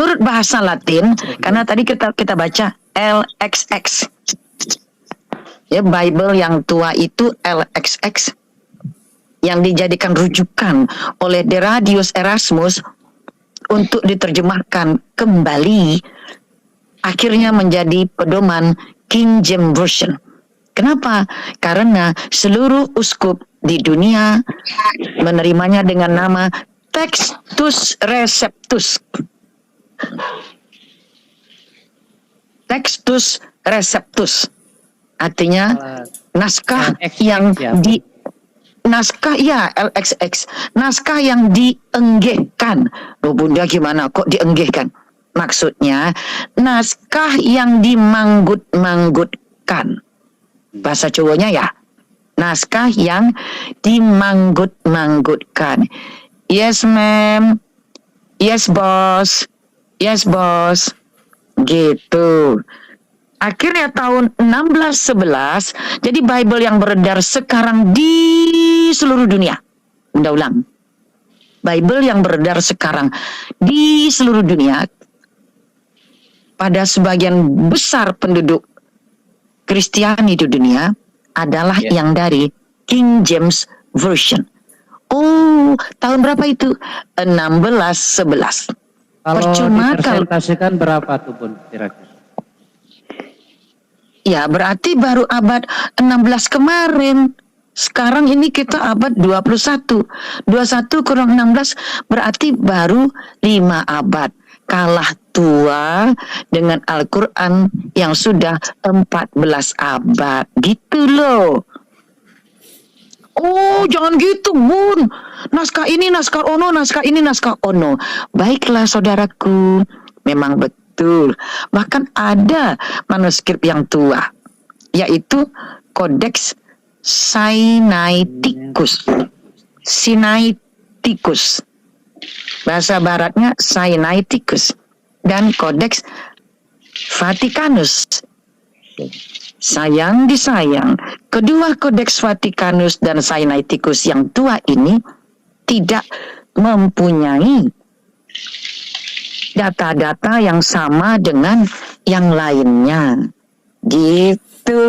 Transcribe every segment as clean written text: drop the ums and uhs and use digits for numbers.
menurut bahasa Latin, karena tadi kita baca LXX. Ya, Bible yang tua itu LXX yang dijadikan rujukan oleh Deradius Erasmus untuk diterjemahkan kembali, akhirnya menjadi pedoman King James Version. Kenapa? Karena seluruh uskup di dunia menerimanya dengan nama Textus Receptus. Textus Receptus artinya naskah yang di naskah ya LXX, naskah yang dienggehkan. Loh Bunda, gimana kok dienggehkan? Maksudnya naskah yang dimanggut-manggutkan. Bahasa Jawanya ya, naskah yang dimanggut-manggutkan. Yes ma'am, yes boss, yes boss, gitu. Akhirnya tahun 1611, jadi Bible yang beredar sekarang di seluruh dunia. Bunda ulang. Bible yang beredar sekarang di seluruh dunia, pada sebagian besar penduduk Kristiani di dunia, adalah yang dari King James Version. Oh, tahun berapa itu? 1611. Kalau dipresentasikan berapa tuh Bun kira-kira? Ya, berarti baru abad 16 kemarin. Sekarang ini kita abad 21. 21 kurang 16 berarti baru 5 abad. Kalah tua dengan Al-Quran yang sudah 14 abad. Gitu loh. Oh, jangan gitu, Bun. Naskah ini, naskah ono, naskah ini, naskah ono. Baiklah, saudaraku. Memang betul. Bahkan ada manuskrip yang tua, yaitu Codex Sinaiticus. Sinaiticus. Bahasa baratnya Sinaiticus. Dan Codex Vaticanus. Sayang disayang, kedua Codex Vaticanus dan Sinaiticus yang tua ini tidak mempunyai data-data yang sama dengan yang lainnya. Gitu.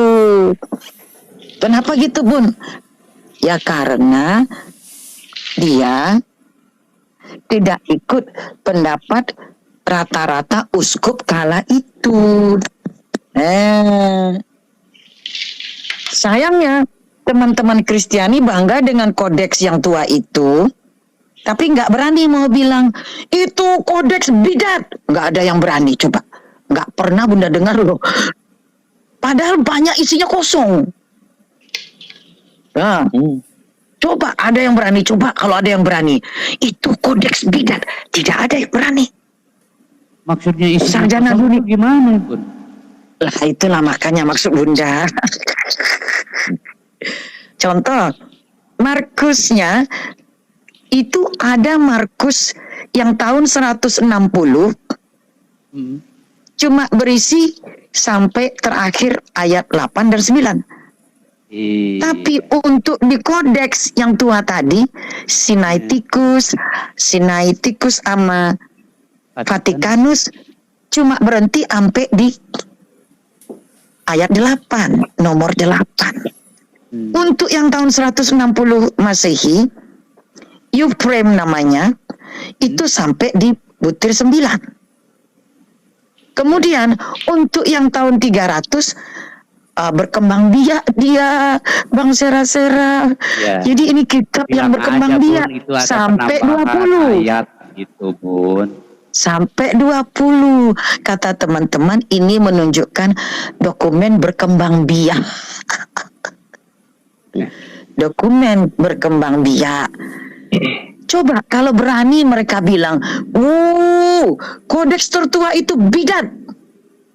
Kenapa gitu, Bun? Ya karena dia tidak ikut pendapat rata-rata uskup kala itu. Sayangnya teman-teman Kristiani bangga dengan kodeks yang tua itu, tapi nggak berani mau bilang itu kodeks bidat. Nggak ada yang berani, coba. Nggak pernah Bunda dengar loh. Padahal banyak isinya kosong. Nah, coba ada yang berani, coba kalau ada yang berani. Itu kodeks bidat, tidak ada yang berani. Maksudnya isinya sarjana kosong itu gimana, Bun? Lah itulah makanya maksud Bunda. Contoh, Markusnya itu ada Markus yang tahun 160 cuma berisi sampai terakhir ayat 8 dan 9. Tapi untuk di kodeks yang tua tadi, Sinaiticus sama Vaticanus cuma berhenti sampai di ayat 8, nomor 8. Untuk yang tahun 160 Masehi, Euphrem namanya, itu sampai di butir 9. Kemudian untuk yang tahun 300 berkembang biak dia Bang Sera-Sera. Jadi ini kitab yang berkembang biak sampai 20 ayat gitu, Bun. Sampai 20. Kata teman-teman ini menunjukkan dokumen berkembang biak. Dokumen berkembang biak. Coba kalau berani mereka bilang, kodeks tertua itu bidat.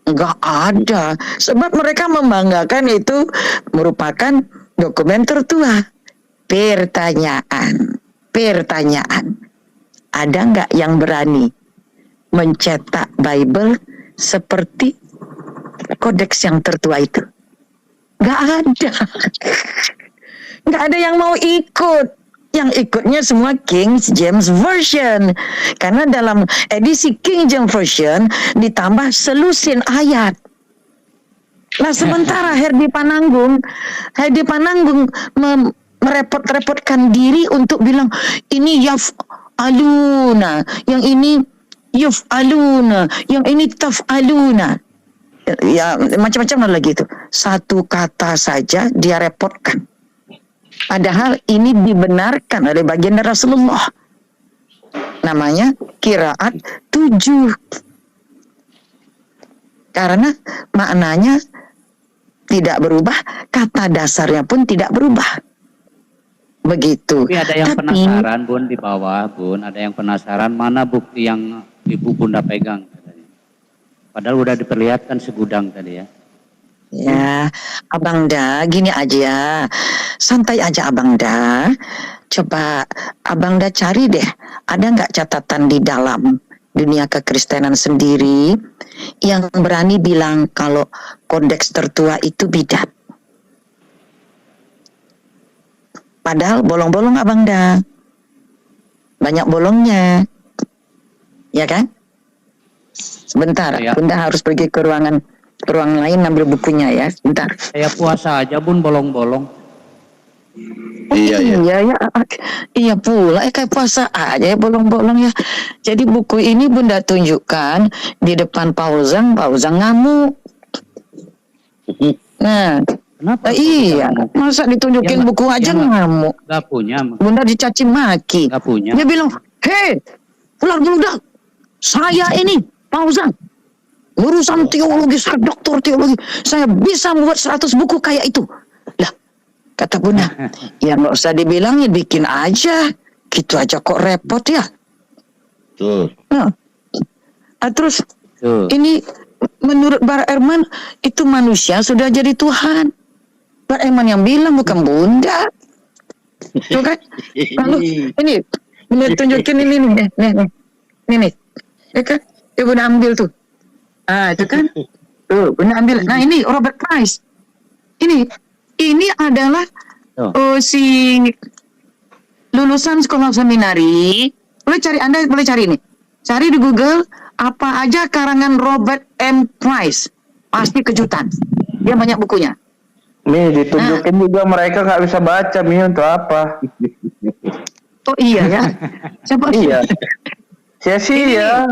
Enggak ada. Sebab mereka membanggakan itu merupakan dokumen tertua. Pertanyaan. Ada enggak yang berani mencetak Bible seperti kodeks yang tertua itu? Enggak ada. Enggak ada yang mau ikut. Yang ikutnya semua King James Version. Karena dalam edisi King James Version ditambah selusin ayat. Nah sementara Herdi Pananggung merepot-repotkan diri untuk bilang ini yaf'aluna, yang ini yuf'aluna, yang ini taf'aluna. Ya macam-macam lagi itu. Satu kata saja dia repotkan. Padahal ini dibenarkan oleh baginda Rasulullah. Namanya qiraat 7. Karena maknanya tidak berubah, kata dasarnya pun tidak berubah. Begitu. Tapi ada yang penasaran Bun di bawah Bun, ada yang penasaran mana bukti yang Ibu Bunda pegang katanya. Padahal udah diperlihatkan segudang tadi ya. Ya, Abang Da, gini aja, santai aja Abang Da. Coba Abang Da cari deh, ada nggak catatan di dalam dunia kekristenan sendiri yang berani bilang kalau kodeks tertua itu bidat. Padahal bolong-bolong Abang Da, banyak bolongnya, ya kan? Sebentar, Ya. Bunda harus pergi ke ruang lain ambil bukunya ya, sebentar. Saya puasa aja Bun bolong-bolong. Iya pula, kayak puasa aja ya bolong-bolong ya. Jadi buku ini Bunda tunjukkan di depan Pauzang ngamuk. Nah, Kenapa? iya, masa ditunjukin buku aja ngamuk. Gak punya. Bunda dicaci maki. Gak punya. Dia bilang, hei, budak-budak, saya ini Pauzang, urusan teologi, saya doktor teologi, saya bisa membuat 100 buku kayak itu. Lah, kata Bunda, ya nggak usah dibilangin, bikin aja. Gitu aja kok repot ya. Tuh. Nah, terus Tuh. ini menurut Bar Erman itu manusia sudah jadi Tuhan. Bar Erman yang bilang bukan Bunda. Tuh kan? Lalu ini Bunda tunjukin ini nih. Ya kan? Ya Bunda ambil tuh. Ah, itu kan? Tuh, Bunda ambil. Nah, ini Robert Price. Ini adalah si lulusan sekolah seminari. Anda boleh cari ini. Cari di Google apa aja karangan Robert M. Price. Pasti kejutan. Dia banyak bukunya. Nih ditunjukin juga mereka nggak bisa baca Mi untuk apa? Oh iya ya. Coba. Iya. Sia-sia.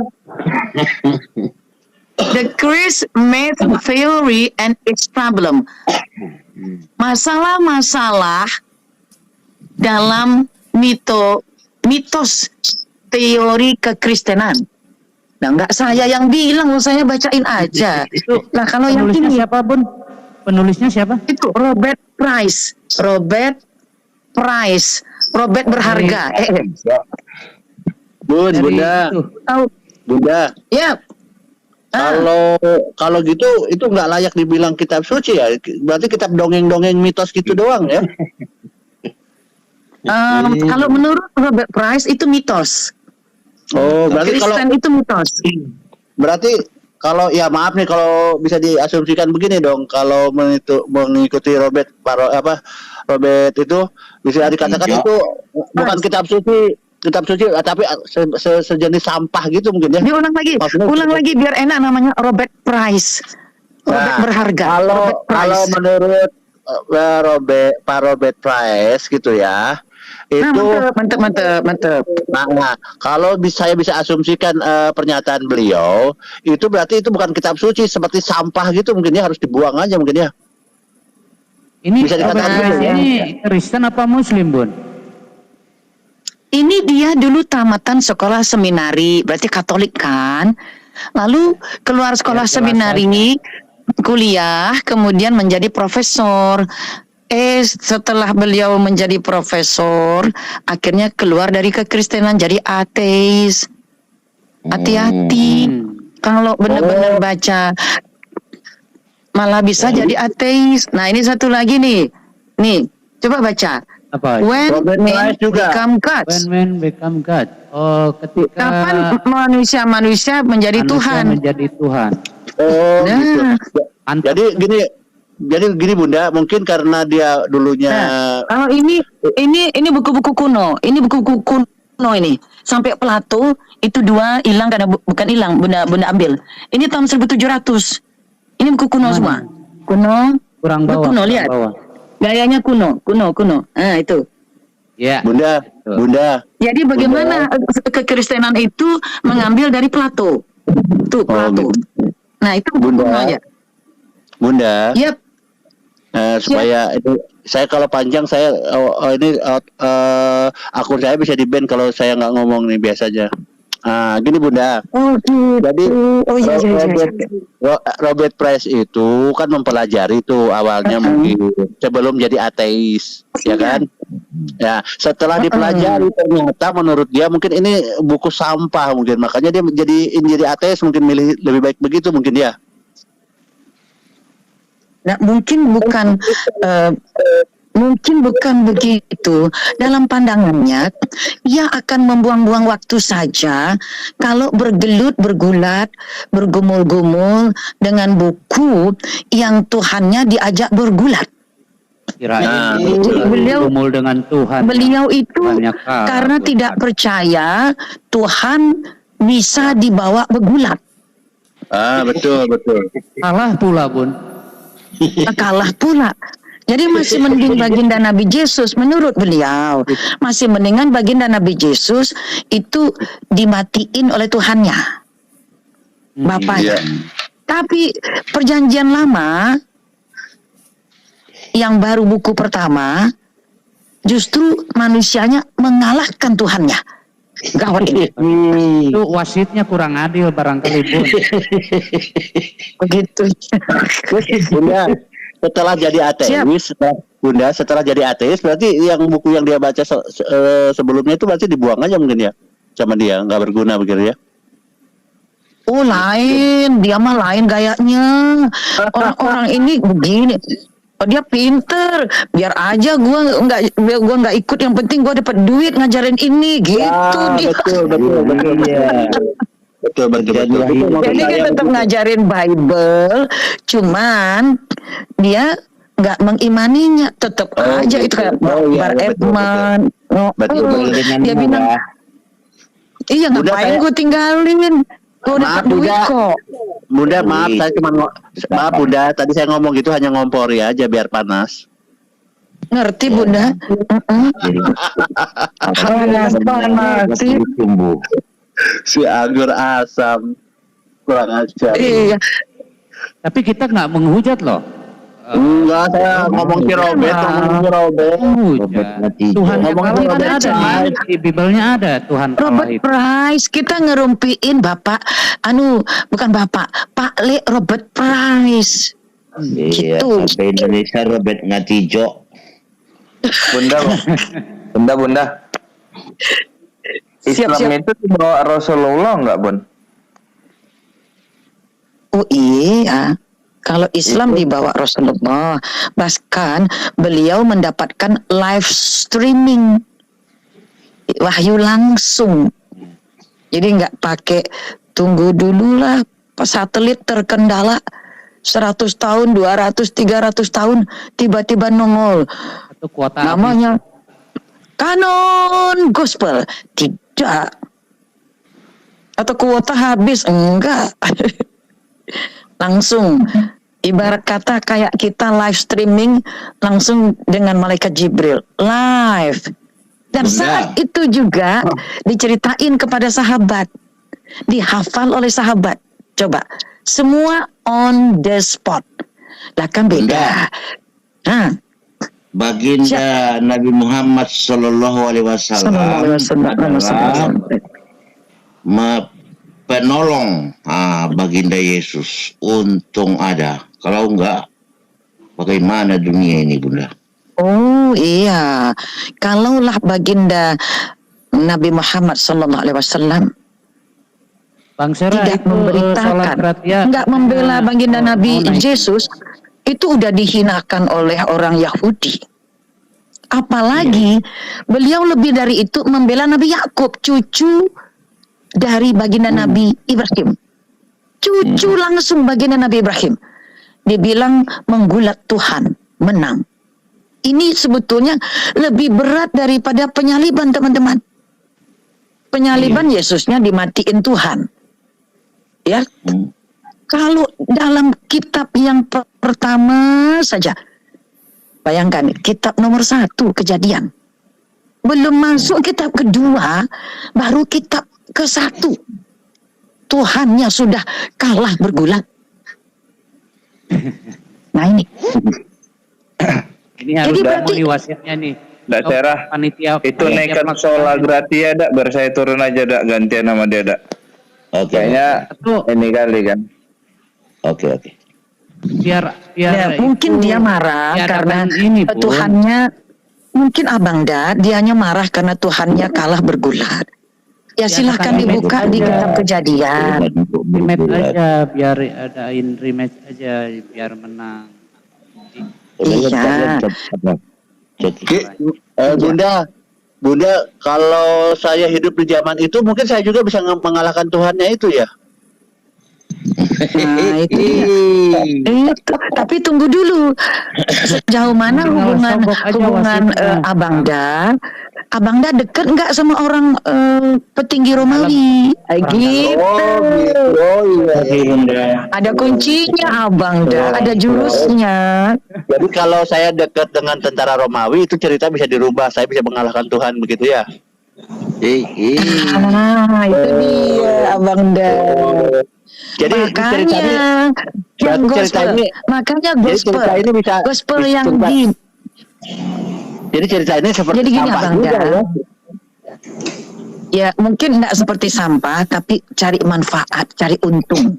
The Chris Math Theory and its Problem. Masalah-masalah dalam mitos teori kekristenan. Nah, nggak saya yang bilang, saya bacain aja. Nah, kalau yang Penulisnya ini siapa Bun? Penulisnya siapa? itu Robert Price. Robert berharga. Bun, Dari Bunda, itu. Tahu? Bunda. Ya. Kalau gitu itu nggak layak dibilang kitab suci ya. Berarti kitab dongeng-dongeng mitos gitu doang ya. Kalau menurut Robert Price itu mitos. Oh, berarti kalau Kristen itu mitos. berarti kalau ya maaf nih kalau bisa diasumsikan begini dong, kalau mengikuti Robert itu bisa dikatakan itu bukan kitab suci tapi sejenis sampah gitu mungkin ya. Diulang lagi. Maksudnya Ulang lagi biar enak, namanya Robert Price. Robert Nah, berharga. Kalau Robert Price. menurut Pak Robert Price gitu ya, itu mantep. nah kalau saya bisa asumsikan pernyataan beliau itu berarti itu bukan kitab suci, seperti sampah gitu mungkin ya, harus dibuang aja mungkin ya. Ini Bisa dikatakan begitu ya? ini Kristen apa Muslim Bun? Ini dia dulu tamatan sekolah seminari, berarti Katolik kan. Lalu keluar sekolah Ya, seminari, kuliah, kemudian menjadi profesor. Setelah beliau menjadi profesor, akhirnya keluar dari kekristenan jadi ateis. Hati-hati, kalau benar-benar baca, malah bisa jadi ateis. Nah, ini satu lagi nih. Nih, coba baca. Apa? When Robert men Price juga. become gods. When man become God. Oh, ketika Kapan manusia menjadi manusia Tuhan? menjadi Tuhan. Oh, Nah. gitu. Mantap. Jadi gini, jadi gini Bunda, mungkin karena dia dulunya Kalau ini buku-buku kuno, ini buku-buku kuno ini sampai Plato itu 2 hilang karena bukan hilang, Bunda ambil. Ini tahun 1700. Ini buku kuno semua. Kuno. Kurang Buku bawah. kuno, kurang lihat. bawah. Gayanya kuno. Nah, itu. Ya. Bunda. Jadi bagaimana kekristenan itu mengambil dari Plato? Tuh, Plato. gitu. Nah, itu buku Bunda. kuno aja. Bunda. Yap. Supaya ini saya kalau panjang saya akun saya bisa di-ban kalau saya nggak ngomong nih biasanya. Gini Bunda. Oh, gitu. Jadi iya. Robert Price itu kan mempelajari tuh awalnya mungkin sebelum jadi ateis, ya kan? Ya, setelah dipelajari ternyata menurut dia mungkin ini buku sampah mungkin, makanya dia jadi ateis, mungkin milih lebih baik begitu mungkin dia. Nah, mungkin bukan begitu. Dalam pandangannya, ia akan membuang-buang waktu saja kalau bergulat, bergumul-gumul dengan buku yang Tuhannya diajak bergulat. Kirain beliau- bergumul dengan Tuhan. Beliau itu Banyak hal. karena tidak percaya Tuhan bisa dibawa bergulat. Betul. Salah pula, Bun. Kalah pula. Jadi masih mending baginda Nabi Yesus menurut beliau. Masih mendingan baginda Nabi Yesus itu dimatiin oleh Tuhannya. Bapaknya. Iya. Tapi perjanjian lama yang baru buku pertama justru manusianya mengalahkan Tuhannya. Gawat ini. Itu wasitnya kurang adil barangkali, Bun. Begitu. Bunda, setelah jadi ateis, setelah jadi ateis berarti yang buku yang dia baca sebelumnya itu berarti dibuang aja mungkin ya sama dia, nggak berguna begitu ya. Oh lain, dia mah lain gayanya. Orang-orang ini begini. Oh, dia pinter, biar aja gua nggak ikut, yang penting gua dapat duit ngajarin ini gitu dia. Betul. Betul. Jadi dia tetap ngajarin Bible, cuman dia nggak mengimaninya, tetap aja itu kayak Bar Edman. Dia bilang, iya ngapain gue tinggalin? Gue dapat duit kok. Bunda, maaf Bunda, tadi saya ngomong gitu hanya ngompori aja biar panas. Ngerti Bunda? Panas. Si anggur asam kurang ajar. Iya. Tapi kita nggak menghujat loh. Enggak, saya ngomong si Robert. Tuhan yang Ngomong kalah Robert ada Price. di Bible-nya ada Tuhan kalah Robert itu. Price, kita ngerumpiin bukan Pak Le Robert Price. Iya, Gitu. sampai Indonesia Robert Ngatijo. Bunda. Islam Siap. itu dibawa Rasulullah enggak, Bun? Oh iya, kalau Islam dibawa Rasulullah, bahkan beliau mendapatkan live streaming, wahyu langsung. Jadi nggak pakai tunggu dulu lah, satelit terkendala 100 tahun, 200, 300 tahun, tiba-tiba nongol. Itu kuota Namanya kanon gospel. Tidak. Atau kuota habis. Enggak. Langsung. Ibarat kata kayak kita live streaming langsung dengan malaikat Jibril. Live. Dan saat itu juga diceritain kepada sahabat. Dihafal oleh sahabat. Coba. Semua on the spot. Lah kan beda. Baginda Nabi Muhammad Sallallahu Alaihi Wasallam adalah penolong baginda Yesus. Untung ada. Kalau enggak, bagaimana dunia ini, Bunda? Oh iya, kalaulah baginda Nabi Muhammad Sallallahu Alaihi Wasallam Bang Sera tidak itu memberitakan, nggak membela baginda Nabi Yesus, itu udah dihinakan oleh orang Yahudi. Apalagi beliau lebih dari itu membela Nabi Yakub, cucu dari baginda Nabi Ibrahim. Cucu langsung baginda Nabi Ibrahim. dibilang menggulat Tuhan, menang. Ini sebetulnya lebih berat daripada penyaliban, teman-teman. Penyaliban Yesusnya dimatiin Tuhan. Ya. Kalau dalam kitab yang pertama saja, bayangkan kitab nomor 1 Kejadian. Belum masuk kitab kedua, baru kitab ke-1. Tuhannya sudah kalah bergulat. Nah ini. Ini harus Jadi ketemu berarti- nih wasiatnya nih. Nggak Oh, cerah. Panitia. Itu panitia nekat pelaksana sholat ini. gratis ya, dak. Biar saya turun aja, dak. Gantian sama dia, dak. Oke. Kayaknya Itu ini kali kan. Oke. biar Ya, mungkin itu dia marah diadakan karena ini, Bun. Tuhannya, mungkin Abang Da, dianya marah karena Tuhannya kalah bergulat. Ya silahkan Diadakan dibuka rematch di aja. kitab Kejadian. rematch aja, biar adain rematch aja, biar menang. Iya. Bunda, kalau saya hidup di zaman itu mungkin saya juga bisa mengalahkan Tuhannya itu ya. Nah, itu dia. Itu, tapi tunggu dulu. Sejauh mana Tinggal hubungan sogok aja hubungan wasitnya. Abang Da deket nggak sama orang petinggi Romawi? Gitu. Oh iya. Ada kuncinya Abang Da, ada jurusnya. Jadi kalau saya dekat dengan tentara Romawi itu cerita bisa dirubah, saya bisa mengalahkan Tuhan begitu ya. Ah, itu dia Abang Da. Jadi Makanya yang gospel, makanya gospel, cerita ini bisa gospel bisa yang cerita. di. Jadi cerita ini seperti Jadi gini sampah Abang juga Da. ya. Ya mungkin enggak seperti sampah, tapi cari manfaat, cari untung.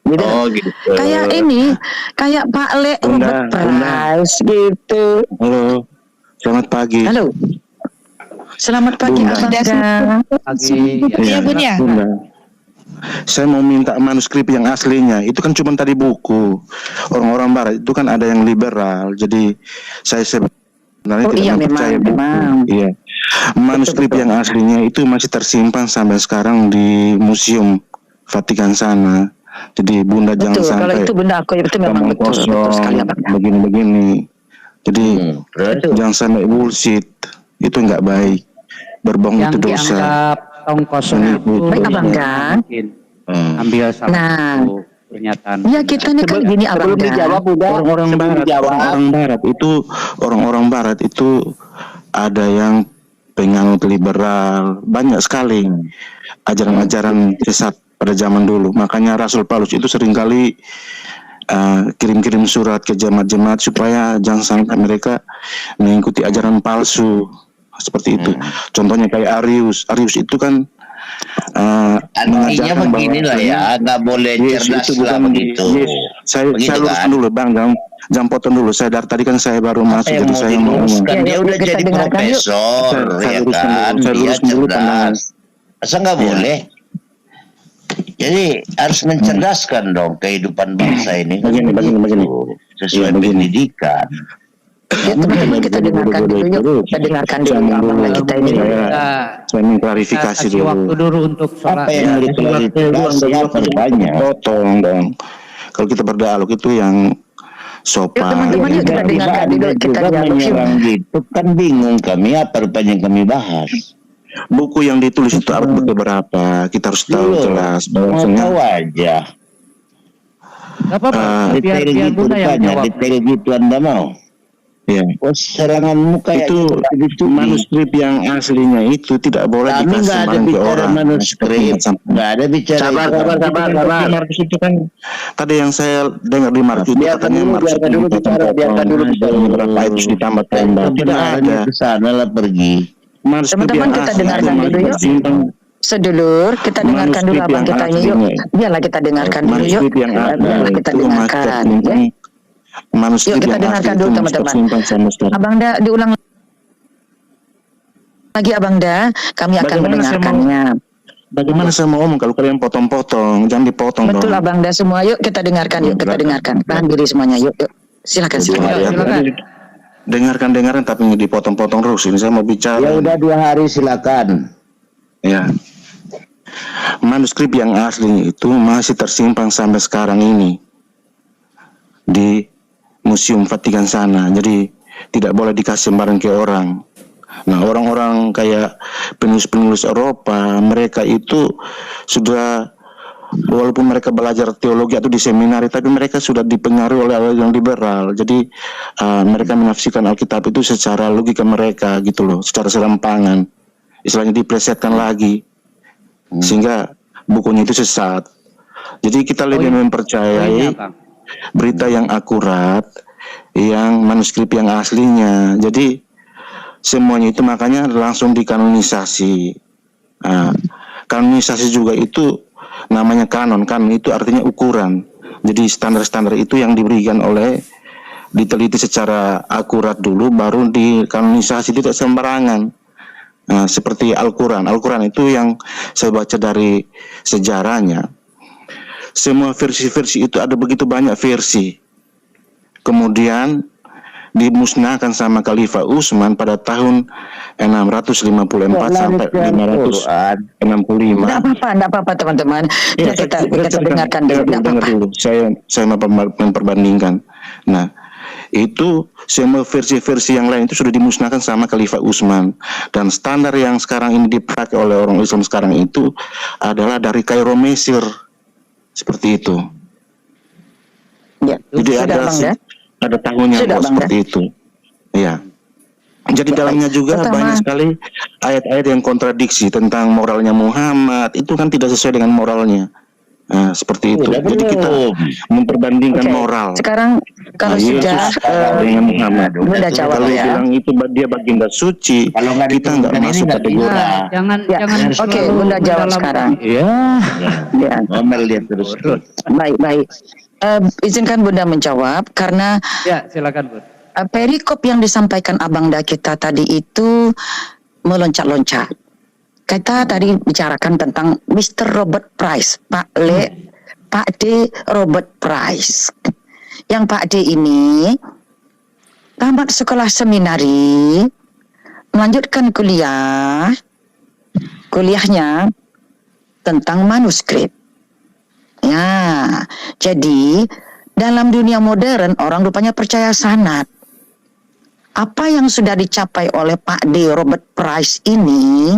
Gitu. Oh gitu. Kayak ini, kayak Pak Le Robert Price gitu. Halo, selamat pagi. Halo. Selamat pagi Bunda. Abang Da. Pagi. Iya, Bun ya. Bunda. Saya mau minta manuskrip yang aslinya. Itu kan cuma tadi buku. Orang-orang barat itu kan ada yang liberal. Jadi saya sebenarnya Oh tidak iya, mempercayai buku. memang. Iya. Manuskrip Betul. yang aslinya itu masih tersimpan sampai sekarang di Museum Vatikan sana. Jadi Bunda jangan Betul, kalau sampai itu benda aku itu memang ngomong betul, betul sekali Abang Da. begini-begini. Jadi Betul. jangan sampai bullshit. Itu nggak baik. Berbohong Yang itu dosa. dianggap tong kosong itu. Baik, Abang Da. Mungkin ambil salah Nah. satu pernyataan. Ya kita ini kan gini Abang Sebelum Da. dijawab Bunda, Orang-orang sebelum barat, dijawab. orang-orang barat itu ada yang penganut liberal, banyak sekali ajaran-ajaran sesat pada zaman dulu. Makanya Rasul Paulus itu seringkali kirim-kirim surat ke jemaat-jemaat supaya jangan sampai mereka mengikuti ajaran palsu seperti itu. Contohnya kayak Arius itu kan Artinya mengajarkan bahwa beginilah ya, nggak boleh Yes, cerdas itu lah bukan begitu. yes. Saya Begitu luruskan kan? dulu Bang, jangan potong dulu. Saya dari tadi kan saya baru Apa masuk, yang jadi mau saya mau diluruskan? Ya, Dia yuk, udah kita jadi dengarkan yuk. profesor, Saya ya luruskan kan? dulu, saya Dia luruskan dulu pandangan. cerdas. Masa nggak Ya. boleh? Jadi harus mencerdaskan dong kehidupan bangsa ini. kan Begini. begitu. Sesuai Iya, begini. pendidikan. Ya teman-teman kita dengarkan dulu yuk. Kita dengarkan dulu Abang Da kita ini. Saya mengklarifikasi kasih waktu dulu. dulu untuk sholat. Apa yang mau diklarifikasi? Apa banyak? Potong dong. Kalau kita berdialog itu yang Yuk teman-teman sopan. yuk kita dengarkan dulu, kita juga dialog yuk. menyerang gitu kan bingung kami apa rupanya yang kami bahas. Buku yang ditulis itu abad berapa? Kita harus tahu Iya. jelas Mau bahwasanya tahu aja. Gak apa-apa, biar Detail gitu Bunda yang rupanya, jawab. detail gitu Anda mau. ya. Oh, seranganmu kayak Itu gitu. manuskrip yang aslinya itu tidak boleh Kami dikasih nggak ada barang ke bicara orang. manuskrip, nggak ada bicara. Sabar. Di Markus itu kan tadi yang saya dengar di Markus itu Biarkan katanya dulu, Markus biarkan dulu bicara, biarkan dulu bicara. beberapa itu ditambah-tambah. Tidak ada. Ke sana lah pergi. Manuskrip Teman-teman, yang kita asli dengarkan itu dulu masih yuk. tersimpan. Sedulur, kita dengarkan dulu Manuskrip Abang yang kita ini yuk. aslinya. Biarlah kita dengarkan dulu yuk. Manuskrip yang ada Biarlah kita itu masih dengarkan. tersimpan. Ya. Manuskrip Yuk, kita yang asli dengarkan itu dulu, masih teman-teman. tersimpan sampai sekarang. Abang Da diulang lagi Abang Da, kami akan Bagaimana saya mendengarkannya. Bagaimana saya mau ngomong kalau kalian potong-potong? Jangan dipotong Betul dong. Abang Da semua, yuk kita dengarkan, yuk kita dengarkan. Tahan diri semuanya, yuk. Silakan, silakan. Silakan. Dengarkan tapi dipotong-potong terus. Ini saya mau bicara. Ya udah 2 hari silakan. Ya. Manuskrip yang asli itu masih tersimpan sampai sekarang ini. di Museum Vatikan sana. Jadi tidak boleh dikasih sembarang ke orang. Nah, orang-orang kayak penulis-penulis Eropa, mereka itu sudah, walaupun mereka belajar teologi atau di seminari, tapi mereka sudah dipengaruhi oleh yang liberal. Jadi mereka menafsirkan Alkitab itu secara logika mereka gitu loh, secara serampangan. Istilahnya diplesetkan lagi, sehingga bukunya itu sesat. Jadi kita lebih mempercayai berita yang akurat, yang manuskrip yang aslinya. Jadi semuanya itu makanya langsung dikanonisasi. Nah, kanonisasi juga itu namanya kanon. Kanon itu artinya ukuran. Jadi standar-standar itu yang diberikan oleh, diteliti secara akurat dulu, baru dikanonisasi, tidak sembarangan. Nah, seperti Al-Quran. Al-Quran itu yang saya baca dari sejarahnya. Semua versi-versi itu ada begitu banyak versi. Kemudian dimusnahkan sama Khalifah Utsman pada tahun 654 sampai 565. Tidak apa-apa teman-teman. Ya, kita dengarkan dulu. Dengar dulu. Saya memperbandingkan. Nah, itu semua versi-versi yang lain itu sudah dimusnahkan sama Khalifah Utsman, dan standar yang sekarang ini dipakai oleh orang Islam sekarang itu adalah dari Kairo, Mesir, seperti itu. Ya. Jadi ada tahunnya seperti itu. Ya. Jadi dalamnya juga banyak sekali ayat-ayat yang kontradiksi tentang moralnya Muhammad, itu kan tidak sesuai dengan moralnya. Nah, seperti itu. Jadi kita memperbandingkan moral. Sekarang kalau sudah dengan Muhammad, Bunda jawab kalau ya. bilang itu dia baginda suci, kita nggak masuk kategori. Jangan Oke, Bunda jawab sekarang. Ya. Ya. Ngomel dia terus. Baik. Izinkan Bunda menjawab karena Ya, silakan, Bu. perikop yang disampaikan Abang Da kita tadi itu meloncat-loncat. Kita tadi bicarakan tentang Mr. Robert Price, Pak D. Robert Price. Yang Pak D ini tamat sekolah seminari, melanjutkan kuliahnya tentang manuskrip. Ya, jadi dalam dunia modern orang rupanya percaya sanad. Apa yang sudah dicapai oleh Pak D. Robert Price ini,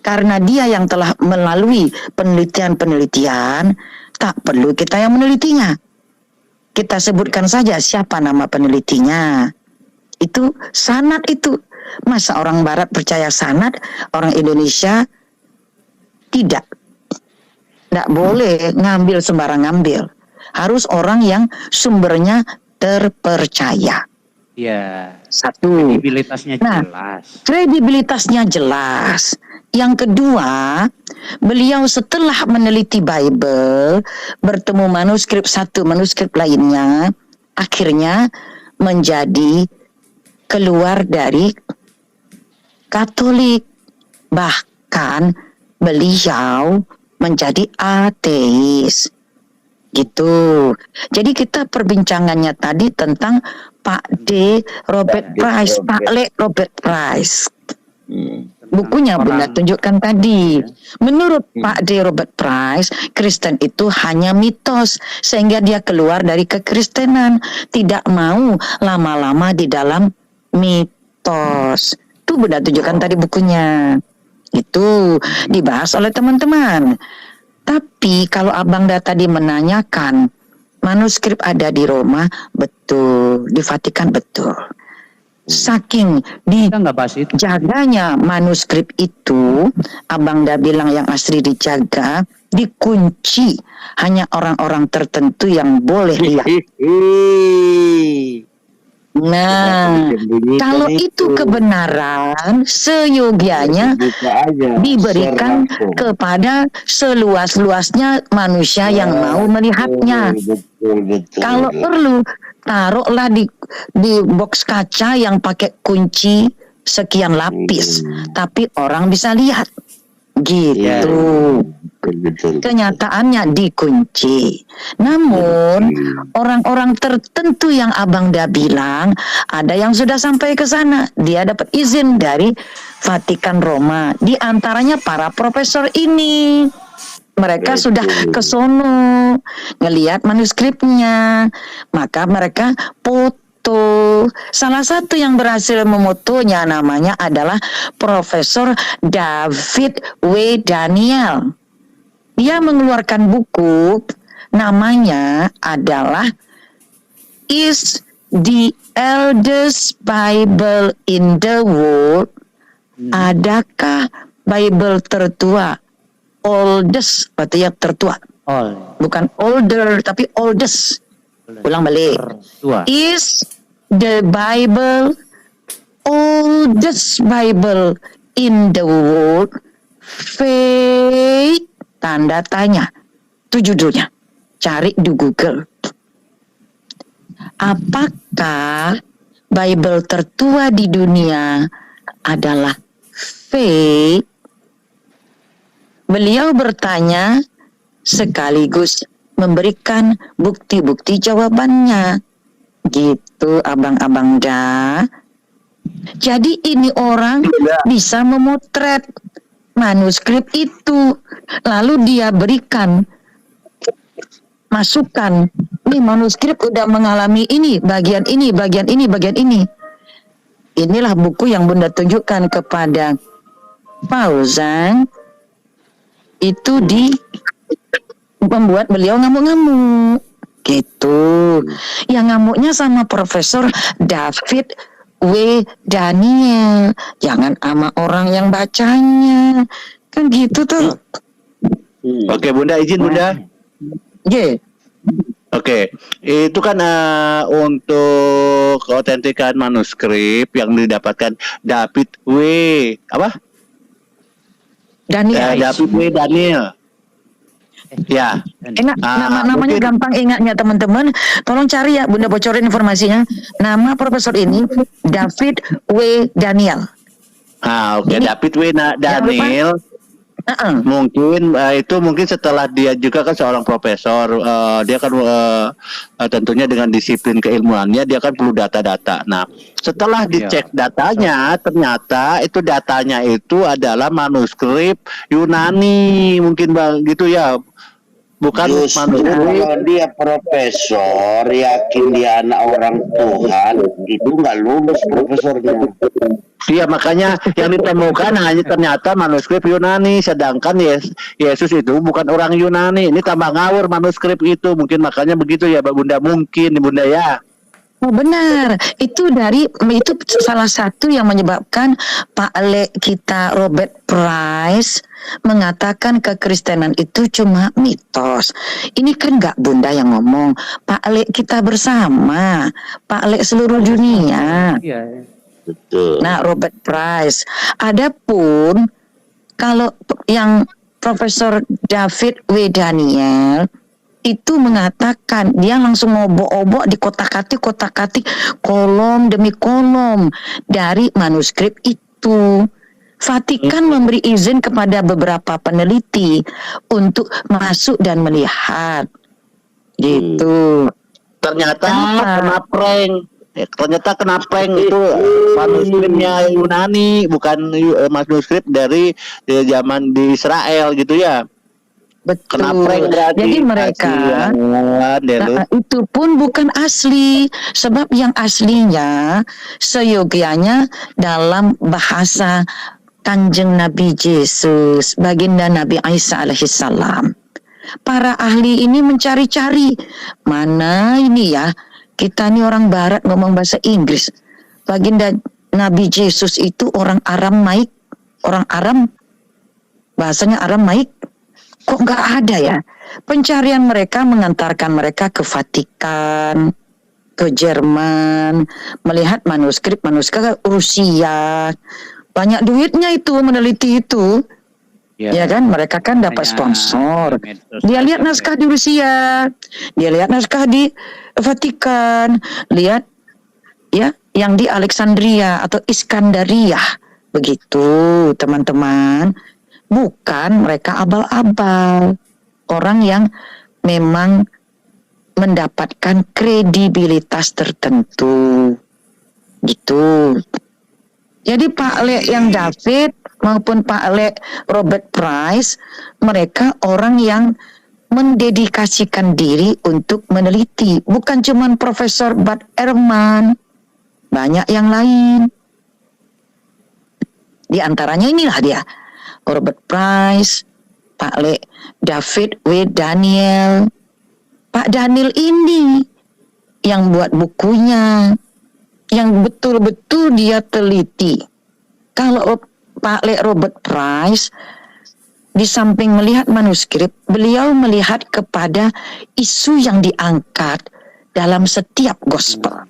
karena dia yang telah melalui penelitian-penelitian, tak perlu kita yang menelitinya. Kita sebutkan saja siapa nama penelitinya. Itu sanad itu. Masa orang Barat percaya sanad, orang Indonesia tidak. Tidak boleh ngambil sembarang ngambil. Harus orang yang sumbernya terpercaya. Ya. Satu. Kredibilitasnya jelas. Kredibilitasnya jelas. Yang kedua, beliau setelah meneliti Bible, bertemu manuskrip satu, manuskrip lainnya, akhirnya menjadi keluar dari Katolik. Bahkan beliau menjadi ateis. Gitu. Jadi kita perbincangannya tadi tentang Pak D. Robert Price, Pak Le Robert Price. Bukunya Bunda tunjukkan tadi. Menurut Pak D. Robert Price, Kristen itu hanya mitos, sehingga dia keluar dari kekristenan, tidak mau lama-lama di dalam mitos. Itu Bunda tunjukkan tadi bukunya. Itu dibahas oleh teman-teman. Tapi kalau Abang Da tadi menanyakan, manuskrip ada di Roma, betul. Di Vatikan, betul. Saking Kita nggak bahas itu. dijaganya manuskrip itu, Abang Da bilang yang asli dijaga, dikunci. Hanya orang-orang tertentu yang boleh lihat. Nah, kalau itu kebenaran, seyogianya diberikan kepada seluas-luasnya manusia yang mau melihatnya. Kalau perlu, taruhlah di box kaca yang pakai kunci sekian lapis, tapi orang bisa lihat. Gitu. Kenyataannya dikunci. Namun orang-orang tertentu yang Abang Da bilang, ada yang sudah sampai ke sana. Dia dapat izin dari Vatikan Roma. Di antaranya para profesor ini. Mereka Betul. sudah ke sono ngelihat manuskripnya, maka mereka foto. Salah satu yang berhasil memotonya namanya adalah Profesor David W. Daniel. Dia mengeluarkan buku namanya adalah Is the Eldest Bible in the World? Adakah Bible tertua? Oldest, berarti yang tertua. Bukan older, tapi oldest. Ulang balik. Tua. Is the Bible oldest Bible in the world? Fake, tanda tanya. Itu judulnya. Cari di Google. Apakah Bible tertua di dunia adalah fake? Beliau bertanya sekaligus memberikan bukti-bukti jawabannya. Gitu abang-abang dah. Jadi ini orang bisa memotret manuskrip itu. Lalu dia berikan masukan. Nih manuskrip udah mengalami ini, bagian ini, bagian ini, bagian ini. Inilah buku yang Bunda tunjukkan kepada Fauzan. Itu membuat beliau ngamuk-ngamuk gitu. Yang ngamuknya sama Profesor David W. Daniel, jangan sama orang yang bacanya, kan gitu tuh. Oke, Bunda, izin Bunda. Yeah. Oke, itu kan untuk keautentikan manuskrip yang didapatkan David W. apa? Daniel. David W. Daniel. Ya. Enak, namanya mungkin- gampang ingatnya teman-teman. Tolong cari ya, Bunda bocorin informasinya. Nama profesor ini David W. Daniel. Oke, Ini- David W. Daniel. Mungkin itu mungkin setelah dia juga kan seorang profesor, dia kan tentunya dengan disiplin keilmuannya dia kan perlu data-data. Nah, setelah dicek datanya, ternyata itu datanya itu adalah manuskrip Yunani, mungkin Bang gitu ya. Bukan Justru kalau dia profesor, yakin dia anak orang Tuhan, itu nggak lulus profesornya. Iya, makanya yang ditemukan hanya ternyata manuskrip Yunani, sedangkan Yesus itu bukan orang Yunani. Ini tambah ngawur manuskrip itu, mungkin makanya begitu ya, Mbak Bunda, mungkin Bunda ya. Oh benar, itu salah satu yang menyebabkan Pak Le kita Robert Price mengatakan kekristenan itu cuma mitos. Ini kan nggak Bunda yang ngomong, Pak Le kita bersama, Pak Le seluruh dunia. Iya. Betul. Nah, Robert Price. Adapun kalau yang Profesor David W. Daniel itu mengatakan dia langsung ngobok-obok di kotak-katik kolom demi kolom dari manuskrip itu. Vatikan memberi izin kepada beberapa peneliti untuk masuk dan melihat. Gitu. Ternyata Kenapa? kena prank. Ternyata kena prank itu manuskripnya Yunani, bukan manuskrip dari zaman di Israel gitu ya. Betul. Kena prank berarti. Jadi mereka itu pun bukan asli, sebab yang aslinya seyogianya dalam bahasa Kanjeng Nabi Yesus, baginda Nabi Isa alaihissalam. Para ahli ini mencari-cari mana ini ya, kita nih orang Barat ngomong bahasa Inggris. Baginda Nabi Yesus itu orang Aramaik, orang Aram, bahasanya Aramaik. Kok nggak ada ya? Pencarian mereka mengantarkan mereka ke Vatikan, ke Jerman, melihat manuskrip Rusia. Banyak duitnya itu meneliti itu. Ya kan, mereka kan dapat sponsor. Dia lihat naskah di Rusia, dia lihat naskah di Vatikan, lihat ya yang di Alexandria atau Iskandaria. Begitu, teman-teman. Bukan mereka abal-abal. Orang yang memang mendapatkan kredibilitas tertentu. Gitu. Jadi Pak Le yang David maupun Pak Le Robert Price, mereka orang yang mendedikasikan diri untuk meneliti. Bukan cuma Profesor Bud Ehrman, banyak yang lain. Di antaranya inilah dia, Robert Price, Pak Le David W. Daniel. Pak Daniel ini yang buat bukunya, yang betul-betul dia teliti. Kalau Pak Le Robert Price, di samping melihat manuskrip, beliau melihat kepada isu yang diangkat dalam setiap gospel.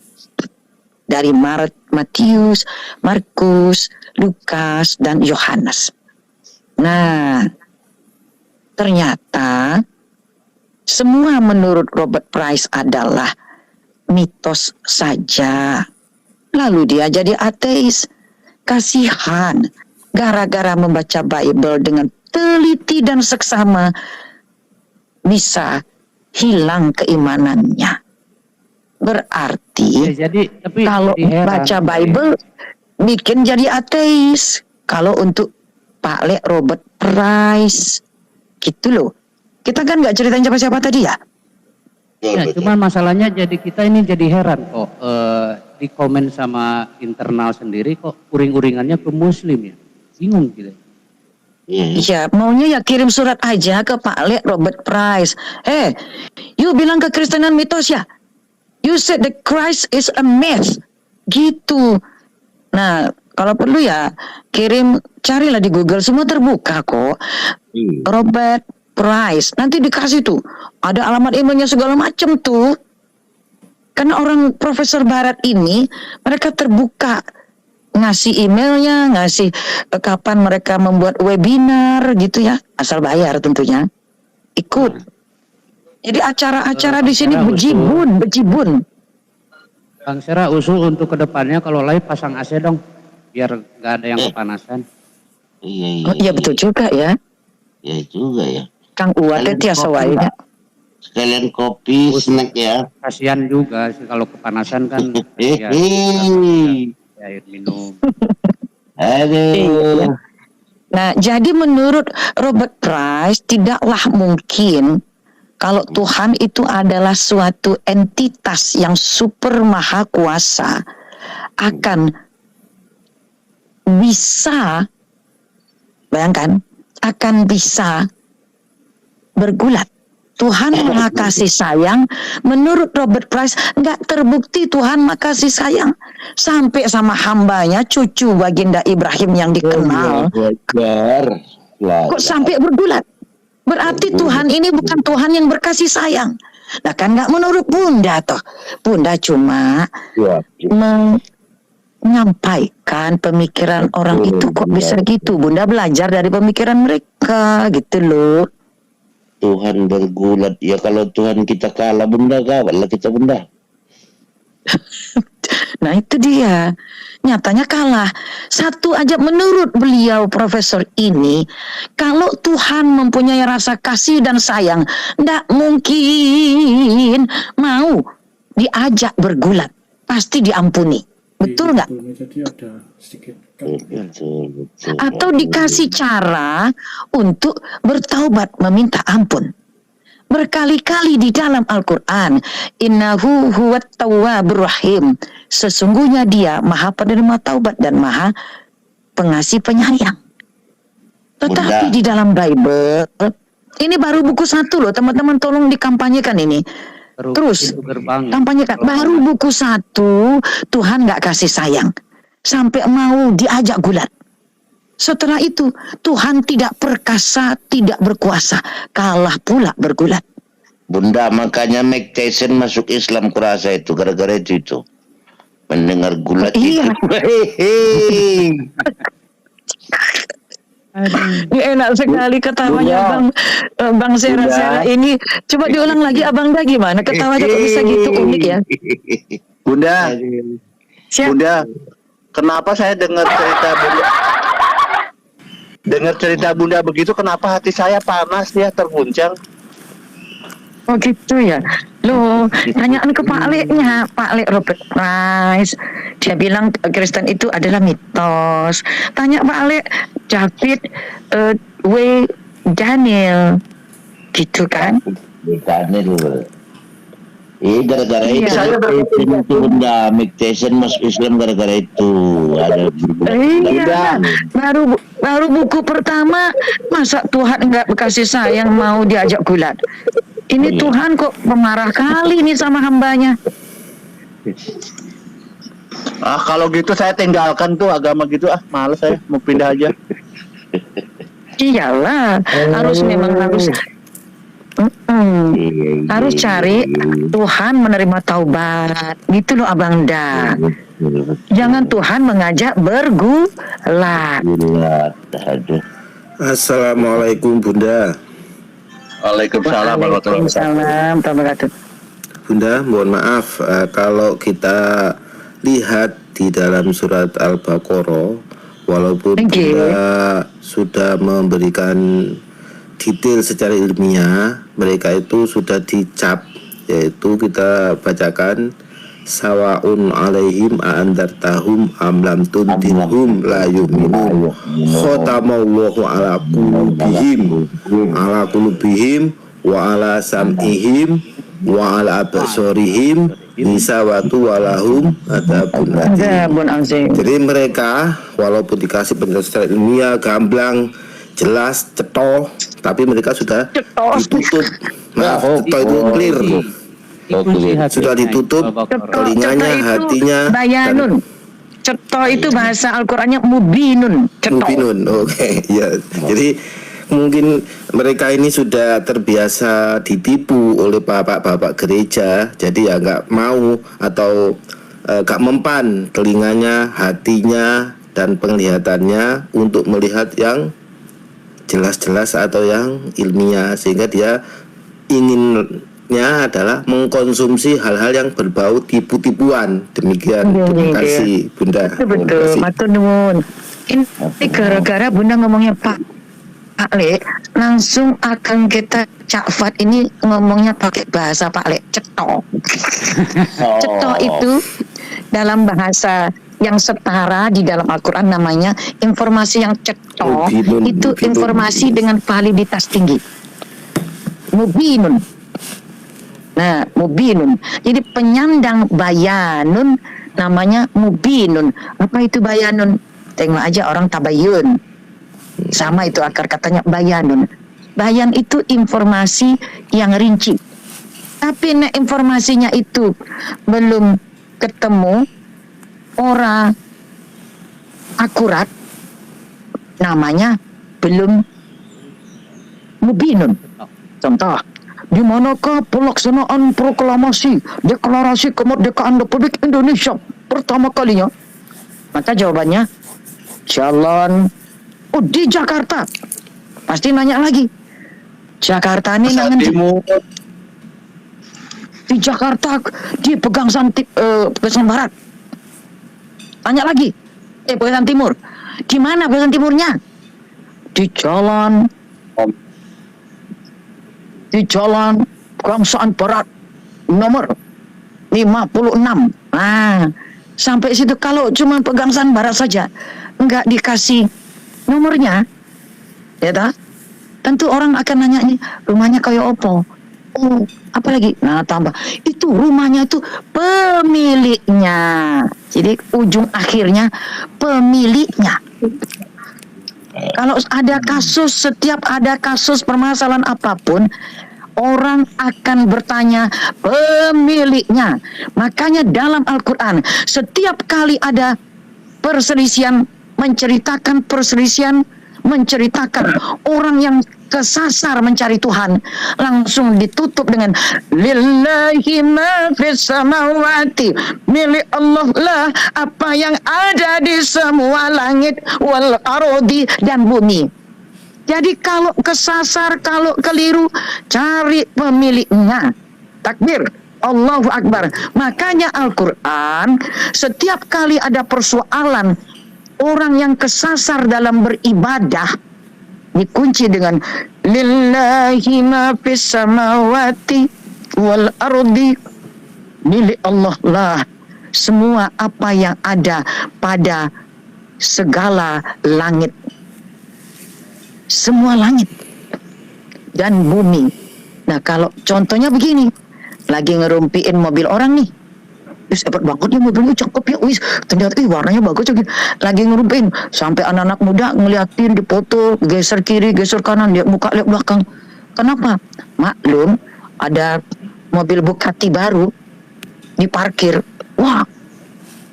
Dari Matius, Markus, Lukas, dan Yohanes. Nah, ternyata semua menurut Robert Price adalah mitos saja. Lalu dia jadi ateis. Kasihan, gara-gara membaca Bible dengan teliti dan seksama, bisa hilang keimanannya. Berarti tapi kalau heran, baca Bible bikin jadi ateis. Kalau untuk Pak Le Robert Price, gitu loh. Kita kan nggak ceritain siapa-siapa tadi ya. Ya, cuman masalahnya kita ini jadi heran kok, di komen sama internal sendiri kok uring-uringannya ke Muslim ya, bingung gitu. Ya, maunya ya kirim surat aja ke Pak Le Robert Price. You bilang kekristenan mitos ya? You said the Christ is a myth. Gitu. Nah, kalau perlu ya kirim, carilah di Google, semua terbuka kok. Robert Price, nanti dikasih tuh, ada alamat emailnya segala macam tuh. Karena orang Profesor Barat ini, mereka terbuka ngasih emailnya, ngasih kapan mereka membuat webinar gitu ya, asal bayar tentunya, ikut. Jadi acara-acara di sini bejibun. Bang Sera, usul untuk kedepannya kalau live pasang AC dong, biar nggak ada yang kepanasan. Iya betul juga ya. Ya juga ya. Kang Uwat itu tiasa wae. Sekalian kopi, snack ya. Kasihan juga sih kalau kepanasan kan. Ya, air minum. Aduh. Nah, jadi menurut Robert Price tidaklah mungkin kalau Tuhan itu adalah suatu entitas yang super maha kuasa akan bisa, bayangkan, akan bisa bergulat. Tuhan maha kasih sayang, menurut Robert Price nggak terbukti Tuhan maha kasih sayang sampai sama hambanya, cucu baginda Ibrahim yang dikenal. Kok sampai bergulat? Berarti Tuhan ini bukan Tuhan yang berkasih sayang. Nah kan nggak menurut Bunda toh. Bunda cuma menyampaikan pemikiran orang itu kok bisa gitu. Bunda belajar dari pemikiran mereka gitu loh. Tuhan bergulat. Ya kalau Tuhan kita kalah, Bunda, kalah kita, Bunda. Nah itu dia, nyatanya kalah. Satu aja menurut beliau Profesor ini, kalau Tuhan mempunyai rasa kasih dan sayang, ndak mungkin mau diajak bergulat, pasti diampuni. Betul nggak? Atau dikasih cara untuk bertaubat, meminta ampun. Berkali-kali di dalam Al-Quran, innahu huwat tawwabur rahim, sesungguhnya dia maha penerima taubat dan maha pengasih penyayang. Tetapi di dalam Bible, ini baru buku 1 loh teman-teman, tolong dikampanyekan ini. Terus kampanyekan, baru buku 1 Tuhan gak kasih sayang sampai mau diajak gulat. Setelah itu Tuhan tidak perkasa, tidak berkuasa, kalah pula bergulat. Bunda, makanya Mike Tyson masuk Islam kurasa itu gara-gara itu mendengar gulat itu. Ini enak sekali ketawanya Bang Sera ini. Coba diulang lagi Abang gimana ketawanya kok bisa gitu unik ya. Bunda, kenapa saya dengar cerita Bunda begitu, kenapa hati saya panas ya, terguncang? Oh gitu ya. Loh, tanyaan ke Pak Le-nya, Pak Le Robert Price. Dia bilang Kristen itu adalah mitos. Tanya Pak Le, David W. Daniel gitu kan. Daniel. Gara-gara Iya. itu bunda Mike Tyson masuk Islam gara-gara itu ada Iya, baru buku pertama masa Tuhan nggak kasih sayang mau diajak gulat. Ini Tuhan kok pemarah kali ini sama hambanya. Kalau gitu saya tinggalkan tuh agama gitu, males saya mau pindah aja. Iyalah, harus harus cari Tuhan menerima taubat gitu loh Abang Da. Jangan Tuhan mengajak bergulat. Assalamualaikum Bunda. Waalaikumsalam warahmatullahi wabarakatuh. Waalaikumsalam wabarakatuh. Bunda, mohon maaf kalau kita lihat di dalam surat Al-Baqarah, walaupun Oke. Bunda sudah memberikan detail secara ilmiah, mereka itu sudah dicap, yaitu kita bacakan sawaun alaihim a'andartahum am lam tundirhum la yu'minun khatamallahu ala qulubihim wa ala sam'ihim wa ala absorihim nisawatu walahum adabun azim. Jadi mereka walaupun dikasih penjelasan secara ilmiah gamblang, jelas, cetoh, tapi mereka sudah ditutup. Maaf, cetoh itu clear. Sudah ditutup telinganya, hatinya. Bayanun. Ceto itu bahasa Al-Qur'annya mubinun. Ceto. Mubinun, oke, ya. Jadi mungkin mereka ini sudah terbiasa ditipu oleh bapak-bapak gereja, jadi ya nggak mau atau nggak mempan telinganya, hatinya, dan penglihatannya untuk melihat yang jelas-jelas atau yang ilmiah, sehingga dia inginnya adalah mengkonsumsi hal-hal yang berbau tipu-tipuan. Demikian. Terima kasih Bunda. Betul, matur nuwun. Ini gara-gara Bunda ngomongnya Pak Le, langsung akan kita Cak Fat ini ngomongnya pakai bahasa Pak Le, cetok. Cetok itu dalam bahasa yang setara di dalam Al-Quran namanya informasi yang cetok. Itu informasi dengan validitas tinggi. Mubinun. Nah, mubinun. Jadi penyandang bayanun namanya mubinun. Apa itu bayanun? Tengok aja orang tabayun. Sama itu akar katanya bayanun. Bayan itu informasi yang rinci. Tapi informasinya itu belum ketemu, ora akurat, namanya belum mubinun. Contoh, di manakah pelaksanaan proklamasi deklarasi kemerdekaan Republik Indonesia pertama kalinya? Maka jawabannya jalan. Oh, di Jakarta. Pasti nanya lagi, Jakarta ini nangan di Jakarta di Pegangsaan Barat. Tanya lagi, Pegangsaan Timur. Di mana Pegangsaan Timurnya? Di jalan Pegangsaan Barat nomor 56. Nah, sampai situ. Kalau cuma Pegangsaan Barat saja, enggak dikasih nomornya, ya tak? Tentu orang akan nanya nih, rumahnya kayak opo? Oh, apa lagi? Nah, tambah. Itu rumahnya itu pemiliknya. Jadi ujung akhirnya pemiliknya. Kalau ada kasus, setiap ada kasus permasalahan apapun, orang akan bertanya pemiliknya. Makanya dalam Al-Quran, setiap kali ada perselisihan, menceritakan orang yang kesasar mencari Tuhan, langsung ditutup dengan lillahi ma fis samawati, milik Allah lah apa yang ada di semua langit wal ardi dan bumi. Jadi kalau kesasar, kalau keliru, cari pemiliknya. Takbir, Allahu Akbar. Makanya Al-Quran setiap kali ada persoalan orang yang kesasar dalam beribadah, dikunci dengan lillahi ma fis samawati wal ardi, milik Allah lah semua apa yang ada pada segala langit semua langit dan bumi. Nah, kalau contohnya begini, lagi ngerumpiin mobil orang nih, hebat banget ya mobilnya, cakep ya, ternyata warnanya bagus gitu. Lagi ngerumpiin, sampai anak-anak muda ngeliatin, dipoto, geser kiri, geser kanan, lihat muka, lihat belakang. Kenapa? Maklum, ada mobil Bugatti baru diparkir. Wah,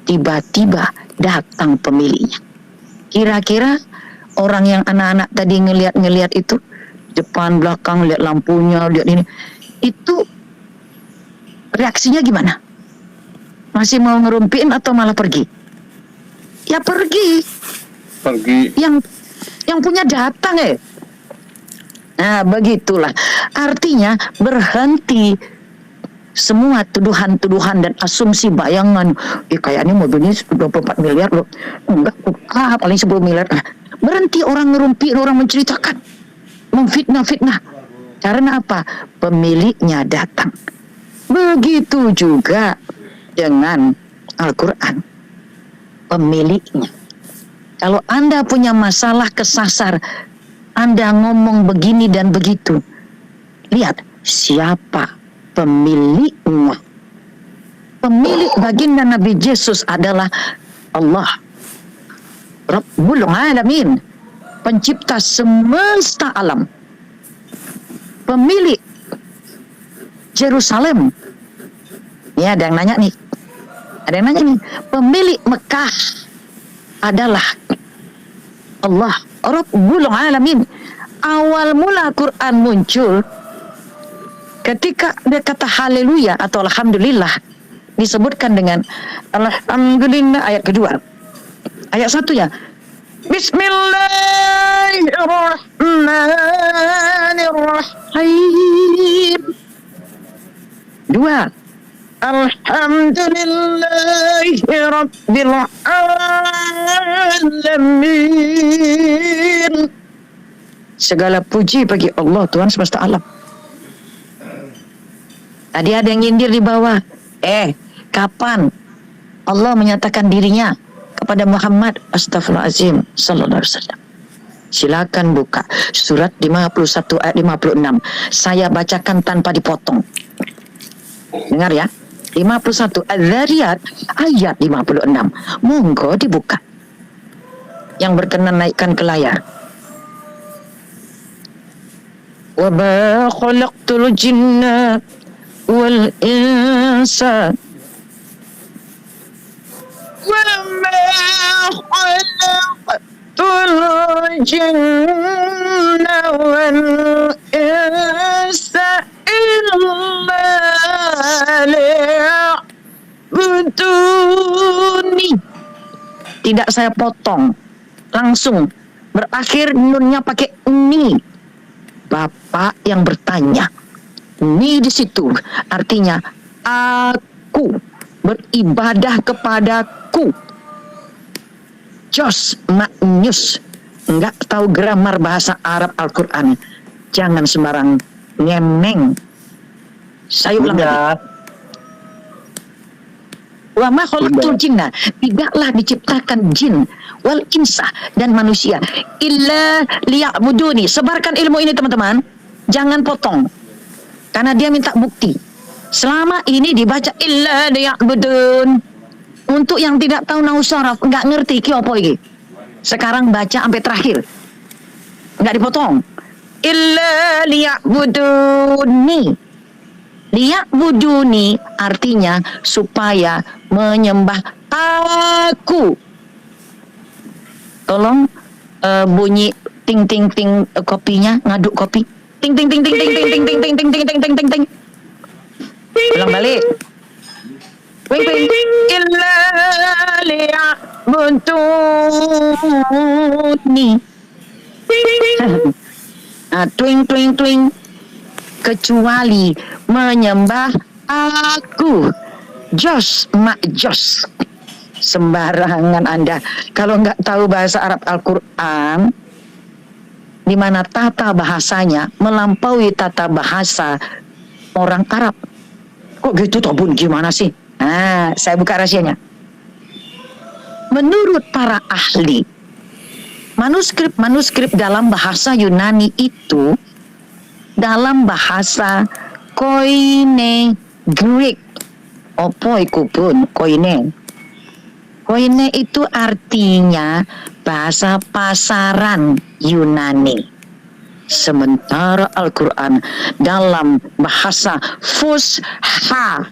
tiba-tiba datang pemiliknya. Kira-kira orang yang anak-anak tadi ngeliat itu, depan belakang, lihat lampunya, lihat ini, itu reaksinya gimana? Masih mau ngerumpiin atau malah pergi? Ya pergi. Yang punya datang Nah, begitulah. Artinya berhenti semua tuduhan-tuduhan dan asumsi bayangan. Kayaknya mobilnya 24 miliar loh. Enggak, paling 10 miliar. Berhenti orang ngerumpi, orang menceritakan. Memfitnah-fitnah. Karena apa? Pemiliknya datang. Begitu juga dengan Al-Quran. Pemiliknya. Kalau Anda punya masalah kesasar, Anda ngomong begini dan begitu, lihat siapa pemiliknya. Pemilik baginda Nabi Yesus adalah Allah, Rabbul Alamin, pencipta semesta alam, pemilik Yerusalem. Ya, ada yang nanya nih, pemilik Mekah adalah Allah, Rabbul Alamin. Awal mula Quran muncul ketika dia kata haleluya atau alhamdulillah, disebutkan dengan alhamdulillah ayat kedua. Ayat 1 ya, Bismillahirrahmanirrahim. 2, Alhamdulillahi Rabbil Alamin. Segala puji bagi Allah, Tuhan semesta alam. Tadi ada yang nyindir di bawah. Kapan Allah menyatakan dirinya kepada Muhammad? Astagfirullahaladzim sallallahu alaihi wasallam. Silakan buka surat 51 ayat 56. Saya bacakan tanpa dipotong. Dengar ya. 51 Az-Zariyat ayat 56. Monggo dibuka. Yang berkenan naikkan ke layar. Wa ma khalaqtul jinna wal insa wa ma khalaqtul jinna wal insa illa liya'buduni. Tidak saya potong, langsung berakhir nunnya pakai ni. Bapak yang bertanya, ni di situ artinya aku beribadah kepadaku. Jos maknyus, enggak tahu grammar bahasa Arab Al-Quran, jangan sembarang ngemeng. Saya ulang lagi. Wa ma khalaqtul jinna, tidaklah diciptakan jin wal insa dan manusia illa liya'buduni. Sebarkan ilmu ini teman-teman, jangan potong, karena dia minta bukti. Selama ini dibaca illa liya'budun. Untuk yang tidak tahu nahwu sharaf, nggak ngerti ki apa iki, sekarang baca sampai terakhir, nggak dipotong. Illa liya'buduni. Liya'buduni artinya supaya menyembah aku. Tolong bunyi ting ting ting kopinya, ngaduk kopi. Ting ting ting ting ting ting ting ting ting ting ting ting ting ting ting. Ulang balik. Wing wing. Illa liya'buduni. Twing twing twing. Kecuali menyembah aku. Jos mak jos. Sembarangan Anda. Kalau nggak tahu bahasa Arab Al-Quran, di mana tata bahasanya melampaui tata bahasa orang Arab. Kok gitu toh Bun, gimana sih? Saya buka rahasianya. Menurut para ahli, manuskrip dalam bahasa Yunani itu dalam bahasa Koine Greek. Opo iku pun Koine. Koine itu artinya bahasa pasaran Yunani. Sementara Al-Quran dalam bahasa Fusha,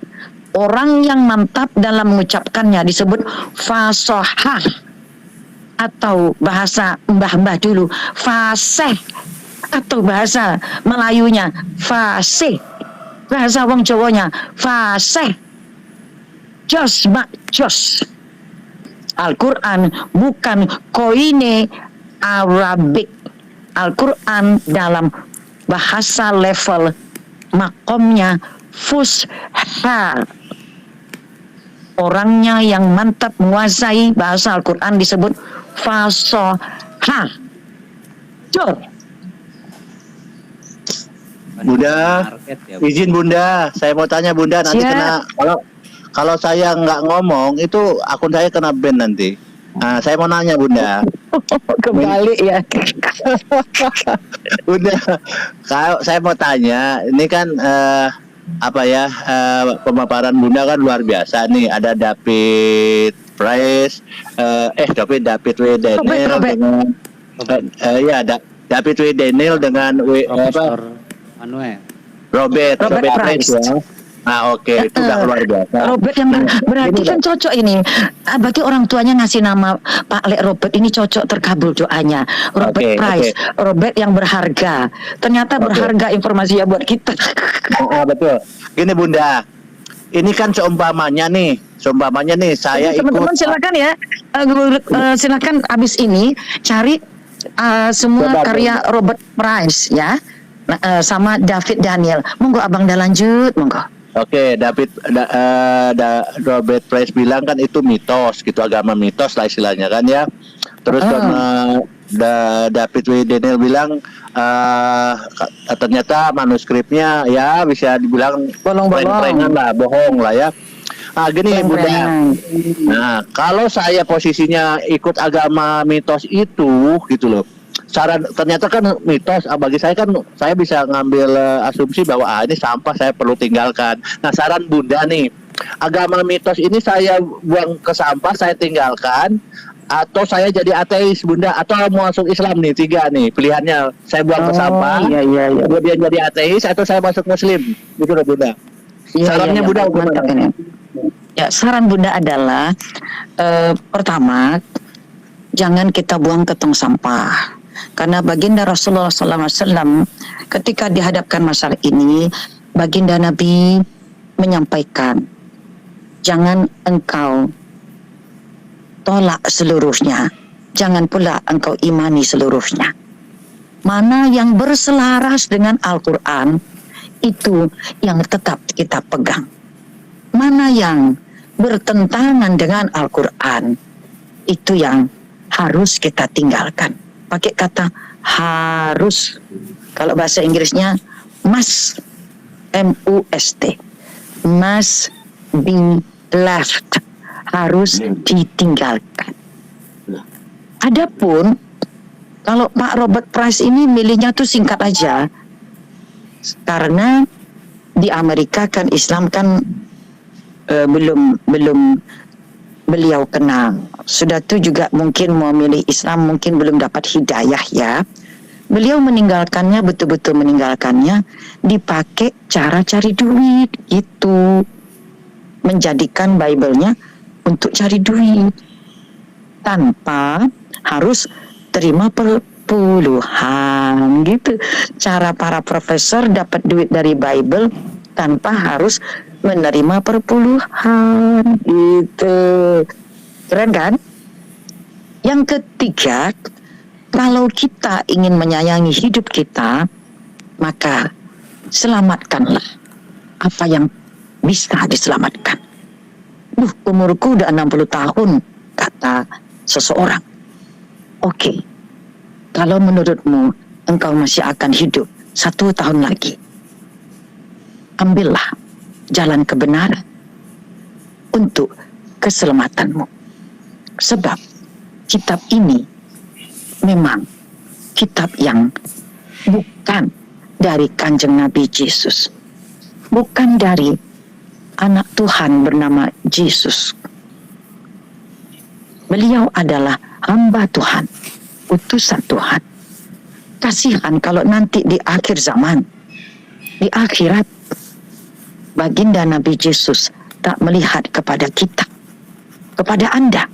orang yang mantap dalam mengucapkannya disebut fasohah, atau bahasa mbah-mbah dulu fasih, atau bahasa Melayunya fasih, bahasa wong Jawanya fasih. Jos mak jos. Al-Quran bukan koine Arabik. Al-Quran dalam bahasa level makomnya Fusha. Orangnya yang mantap menguasai bahasa Al-Quran disebut fasohah. Jor. Bunda, izin Bunda, saya mau tanya Bunda, nanti Siap. kena kalau saya nggak ngomong itu akun saya kena ban nanti. Nah, saya mau nanya Bunda. Kembali ya. Bunda, kalau saya mau tanya, ini kan pemaparan Bunda kan luar biasa nih. Ada David Price, David W. Daniel Robert. dengan David W. Daniel dengan Profesor Manuel. Robert Price. ya. Nah, oke, itu udah luar biasa. Robert yang berarti kan cocok ini. Berarti orang tuanya ngasih nama Pak Lek Robert ini cocok, terkabul doanya. Robert Oke, Price, Robert yang berharga. Ternyata berharga informasinya buat kita. Betul. Gini Bunda, ini kan seumpamanya nih saya Jadi, teman-teman ikut. silakan ya, silakan abis ini cari semua Coba, karya Robert Price ya. Sama David Daniel. Monggo abang dah lanjut, monggo. Oke, Robert Price bilang kan itu mitos gitu, agama mitos lah istilahnya kan ya. Terus David W. Daniel bilang ternyata manuskripnya ya bisa dibilang Bolong-bolong. bohong lah ya. Gini Bunda. Nah, kalau saya posisinya ikut agama mitos itu gitu loh. Ternyata kan mitos, bagi saya kan saya bisa ngambil asumsi bahwa ini sampah, saya perlu tinggalkan. Nah, saran Bunda nih, agama mitos ini saya buang ke sampah, saya tinggalkan, atau saya jadi ateis Bunda, atau mau masuk Islam nih, 3 nih pilihannya. Saya buang ke sampah, kemudian jadi ateis, atau saya masuk Muslim, gitu loh Bunda. Sarannya Bunda mantap ini. Ya, saran Bunda adalah pertama, jangan kita buang ke tong sampah. Karena baginda Rasulullah SAW ketika dihadapkan masalah ini, baginda Nabi menyampaikan, jangan engkau tolak seluruhnya, jangan pula engkau imani seluruhnya. Mana yang berselaras dengan Al-Quran, itu yang tetap kita pegang. Mana yang bertentangan dengan Al-Quran, itu yang harus kita tinggalkan. Pakai kata harus. Kalau bahasa Inggrisnya must, M-U-S-T, must be left, harus ditinggalkan. Adapun kalau Pak Robert Price ini milihnya tuh singkat aja, karena di Amerika kan Islam kan belum beliau kenal. Sudah tuh juga mungkin mau milih Islam, mungkin belum dapat hidayah ya. Beliau meninggalkannya, betul-betul meninggalkannya, dipakai cara cari duit itu. Menjadikan Bible-nya untuk cari duit. Tanpa harus terima perpuluhan gitu. Cara para profesor dapat duit dari Bible tanpa harus menerima perpuluhan gitu. Keren kan? Yang ketiga, kalau kita ingin menyayangi hidup kita, maka selamatkanlah apa yang bisa diselamatkan. Umurku udah 60 tahun, kata seseorang. Oke, kalau menurutmu engkau masih akan hidup 1 tahun lagi, ambillah jalan kebenaran untuk keselamatanmu. Sebab kitab ini memang kitab yang bukan dari Kanjeng Nabi Yesus, bukan dari anak Tuhan bernama Yesus. Beliau adalah hamba Tuhan, utusan Tuhan. Kasihan kalau nanti di akhir zaman, di akhirat, baginda Nabi Yesus tak melihat kepada kita, kepada Anda,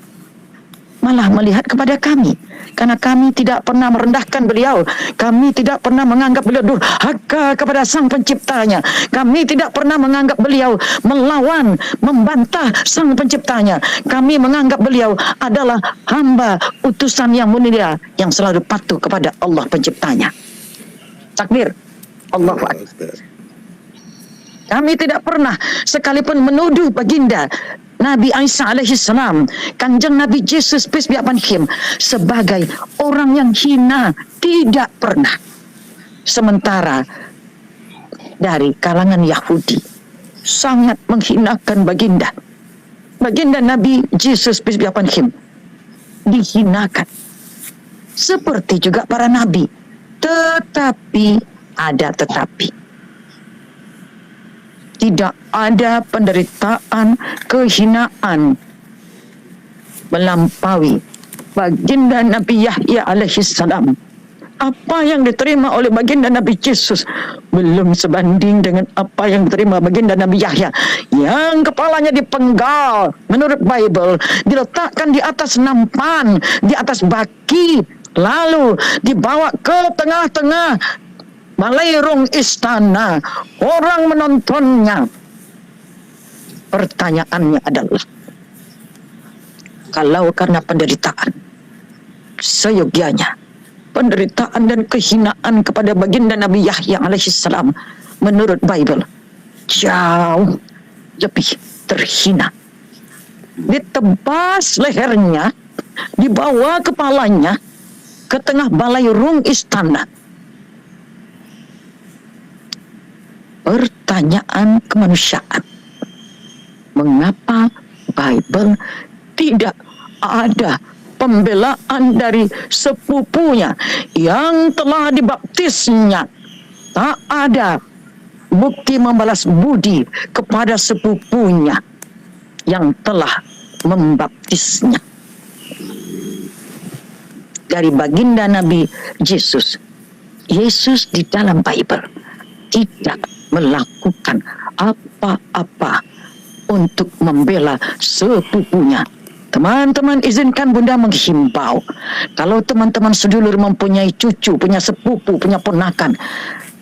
malah melihat kepada kami. Karena kami tidak pernah merendahkan beliau. Kami tidak pernah menganggap beliau durhaka kepada sang penciptanya. Kami tidak pernah menganggap beliau melawan, membantah sang penciptanya. Kami menganggap beliau adalah hamba utusan yang mulia, yang selalu patuh kepada Allah penciptanya. Takbir. Allahu Akbar. Kami tidak pernah sekalipun menuduh baginda Nabi Isa alaihissalam, Kanjeng Nabi Yesus peace be upon him, sebagai orang yang hina. Tidak pernah. Sementara dari kalangan Yahudi sangat menghinakan baginda Nabi Yesus peace be upon him, dihinakan. Seperti juga para nabi. Tetapi ada tetapi. Tidak ada penderitaan, kehinaan melampaui baginda Nabi Yahya alaihissalam. Apa yang diterima oleh baginda Nabi Yesus belum sebanding dengan apa yang diterima baginda Nabi Yahya, yang kepalanya dipenggal menurut Bible, diletakkan di atas nampan, di atas baki, lalu dibawa ke tengah-tengah balairung istana. Orang menontonnya. Pertanyaannya adalah, kalau karena penderitaan, seyogianya penderitaan dan kehinaan kepada baginda Nabi Yahya alaihissalam menurut Bible jauh lebih terhina. Ditebas lehernya, dibawa kepalanya ke tengah balairung istana. Pertanyaan kemanusiaan, mengapa Bible tidak ada pembelaan dari sepupunya yang telah dibaptisnya? Tak ada bukti membalas budi kepada sepupunya yang telah membaptisnya. Dari baginda Nabi Yesus, Yesus di dalam Bible tidak melakukan apa-apa untuk membela sepupunya. Teman-teman, izinkan Bunda menghimbau, kalau teman-teman sedulur mempunyai cucu, punya sepupu, punya ponakan,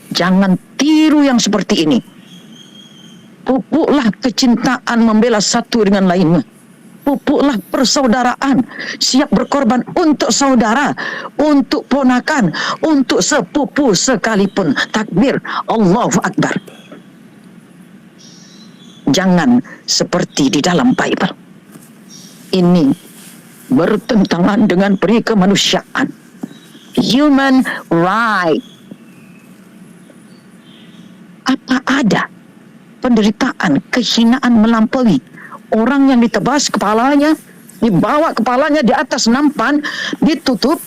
jangan tiru yang seperti ini. Pupuklah kecintaan membela satu dengan lainnya. Pupuklah persaudaraan, siap berkorban untuk saudara, untuk ponakan, untuk sepupu sekalipun. Takbir, Allahu Akbar. Jangan seperti di dalam Bible. Ini bertentangan dengan peri kemanusiaan, human right. Apa ada penderitaan, kehinaan melampaui orang yang ditebas kepalanya, dibawa kepalanya di atas nampan, ditutup,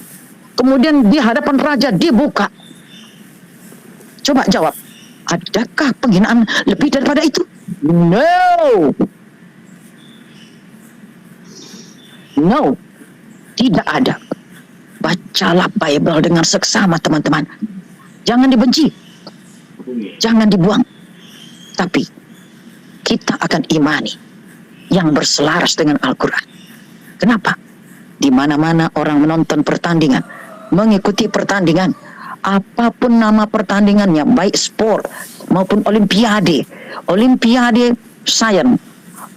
kemudian di hadapan raja dibuka? Coba jawab, adakah penghinaan lebih daripada itu? No. No, tidak ada. Bacalah Bible dengan seksama, teman-teman. Jangan dibenci, jangan dibuang, tapi kita akan imani yang berselaras dengan Al-Quran. Kenapa? Di mana-mana orang menonton pertandingan, mengikuti pertandingan, apapun nama pertandingannya, baik sport maupun olimpiade sains,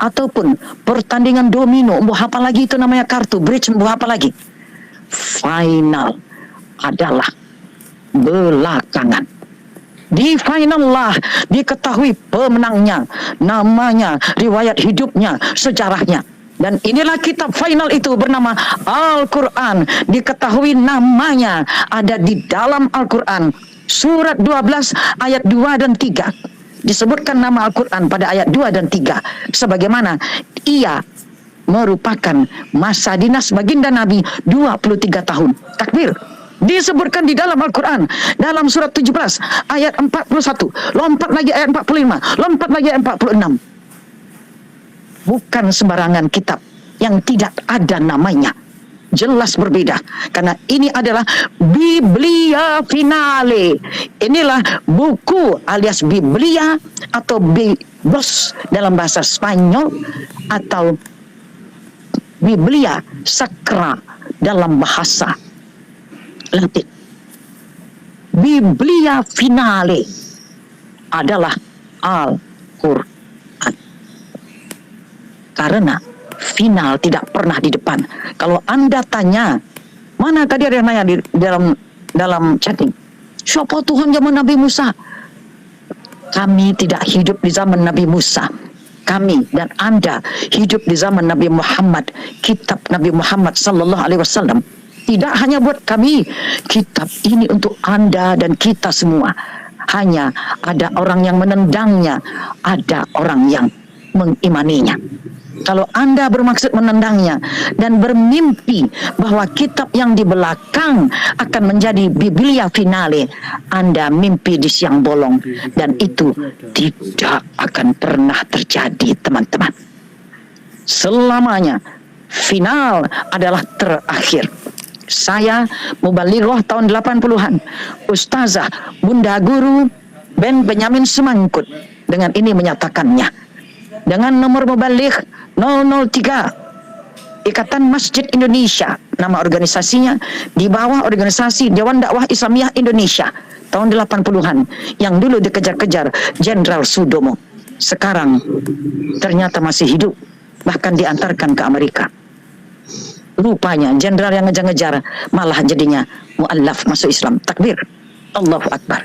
ataupun pertandingan domino, apa lagi itu namanya, kartu, bridge, apa lagi, final adalah belakangan. Di final lah diketahui pemenangnya, namanya, riwayat hidupnya, sejarahnya. Dan inilah kitab final itu bernama Al-Quran. Diketahui namanya ada di dalam Al-Quran. Surat 12 ayat 2 dan 3. Disebutkan nama Al-Quran pada ayat 2 dan 3. Sebagaimana ia merupakan masa dinas baginda Nabi 23 tahun. Takbir. Disebutkan di dalam Al-Quran, dalam surat 17 ayat 41, lompat lagi ayat 45, lompat lagi ayat 46. Bukan sembarangan kitab yang tidak ada namanya. Jelas berbeda, karena ini adalah Biblia Finale. Inilah buku alias Biblia atau Biblos dalam bahasa Spanyol, atau Biblia Sacra dalam bahasa Latin. Biblia Finale adalah Al-Quran. Karena final tidak pernah di depan. Kalau Anda tanya, mana tadi ada yang nanya di dalam chatting, siapa Tuhan zaman Nabi Musa? Kami tidak hidup di zaman Nabi Musa. Kami dan Anda hidup di zaman Nabi Muhammad, kitab Nabi Muhammad sallallahu alaihi wasallam. Tidak hanya buat kami, kitab ini untuk Anda dan kita semua. Hanya ada orang yang menendangnya, ada orang yang mengimaninya. Kalau Anda bermaksud menendangnya dan bermimpi bahwa kitab yang di belakang akan menjadi Biblia Finale, Anda mimpi di siang bolong, dan itu tidak akan pernah terjadi, teman-teman. Selamanya final adalah terakhir. Saya Mubalighah tahun 80-an, Ustazah Bunda Guru Ben Benyamin Semangkut dengan ini menyatakannya. Dengan nomor Mubaligh 003 Ikatan Masjid Indonesia, nama organisasinya, di bawah organisasi Dewan Dakwah Islamiyah Indonesia tahun 80-an yang dulu dikejar-kejar Jenderal Sudomo. Sekarang ternyata masih hidup, bahkan diantarkan ke Amerika. Rupanya jenderal yang ngejar-ngejar malah jadinya mu'allaf masuk Islam. Takbir. Allahu Akbar.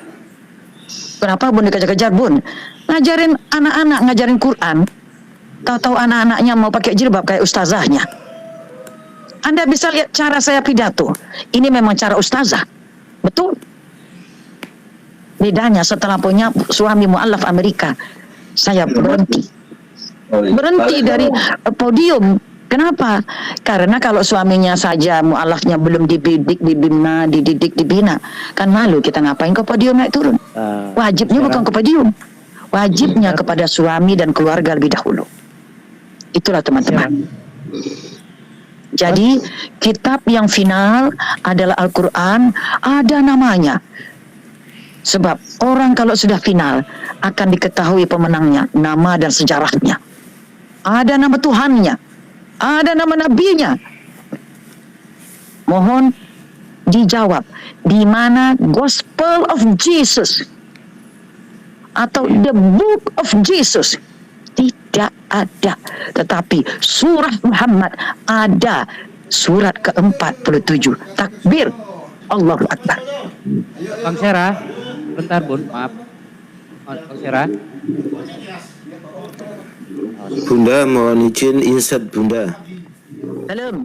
Kenapa Bun dikejar-kejar, Bun? Ngajarin anak-anak, ngajarin Quran. Tahu-tahu anak-anaknya mau pakai jilbab kayak ustazahnya. Anda bisa lihat cara saya pidato. Ini memang cara ustazah. Betul. Bedanya setelah punya suami mu'allaf Amerika, saya berhenti. Berhenti dari podium. Kenapa? Karena kalau suaminya saja mu'alafnya belum dibidik, dibina, dididik, dibina, kan malu kita ngapain ke podium naik turun. Wajibnya bukan ke podium, wajibnya kepada suami dan keluarga lebih dahulu. Itulah teman-teman. Jadi kitab yang final adalah Al-Quran, ada namanya. Sebab orang kalau sudah final akan diketahui pemenangnya, nama dan sejarahnya. Ada nama Tuhannya, ada nama nabinya. Mohon dijawab, di mana Gospel of Jesus atau the Book of Jesus? Tidak ada. Tetapi surah Muhammad ada, surat ke-47. Takbir. Allahu Akbar. Bang Sera, bentar Bun, maaf. Bang Sera. Bunda mohon izin insert Bunda. Belum.